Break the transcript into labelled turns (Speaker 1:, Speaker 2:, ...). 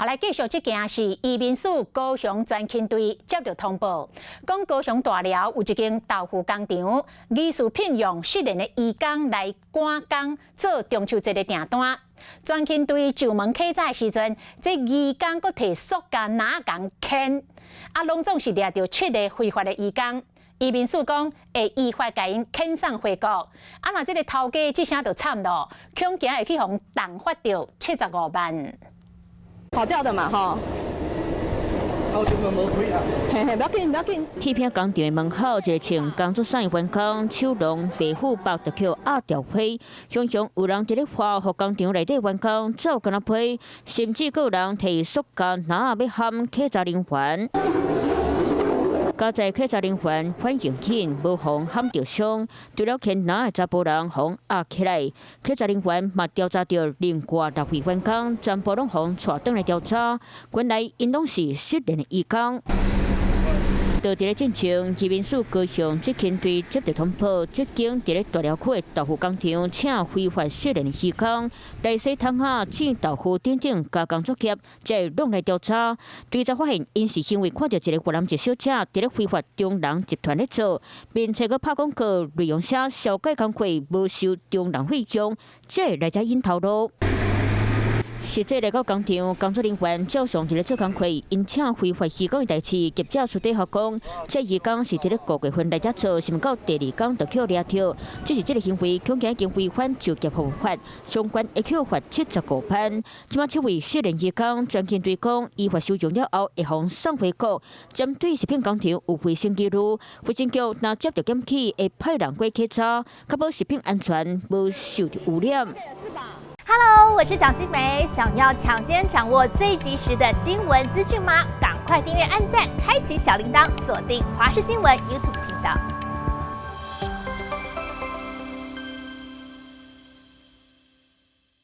Speaker 1: 来继续这件事，移民署高雄专勤队接到通报，讲高雄大寮有一间豆腐工厂，疑似聘用失联的移工来赶工做中秋节的订单。专勤队就门启早时阵，这移工佫摕塑胶篮共牵，拢总是掠到7个非法的移工。移民署讲会依法甲因遣送回国。若这个头家这声就惨咯，恐惊会去互冻发到75万。
Speaker 2: 跑掉的嘛，吼。
Speaker 3: 好久都无开啊。
Speaker 2: 嘿嘿，不要紧，不要紧。
Speaker 4: 铁片工厂的门口，一个穿工作衫的员工手弄白虎包着扣压条批，常常有人伫咧花互工厂内底员工做干那批，甚至有人摕塑胶篮要喊客家人员。加在客家人员反应紧，无妨喊着伤，除了牵拿的查甫人互压起来，客家人员嘛调查到另外6位员工，全部拢互带转来调查，原来因拢是失联的移工。到伫咧进前，移民署高雄执勤队接到通报，这间伫咧大寮区的豆腐工厂请非法失联的移工来洗汤下、煮豆腐等等加工作业，才拢来调查。调查发现，因是因为看到一个越南籍小姐伫咧非法中人集团咧做，并且佮拍广告内容写小改工课无收中人费用，才来遮引头路。实际来到工厂，工作人员照常伫咧做工课，因请非法移工的代志，记者私底下讲，这移工是伫咧5月份来遮做，是毋到第2天就扣掠着，只是这个行为恐惊已经违反就业法法，相关会扣罚75万。即马7位失联移工，专勤队讲，依法收容了后会互送回国。针对食品工厂有卫生记录，卫生局若接到检举，会派人过稽查，确保食品安全无受到污染。
Speaker 5: Hello， 我是蒋欣梅。想要抢先掌握最及时的新闻资讯吗？赶快订阅、按赞、开启小铃铛，锁定华视新闻 YouTube 频道。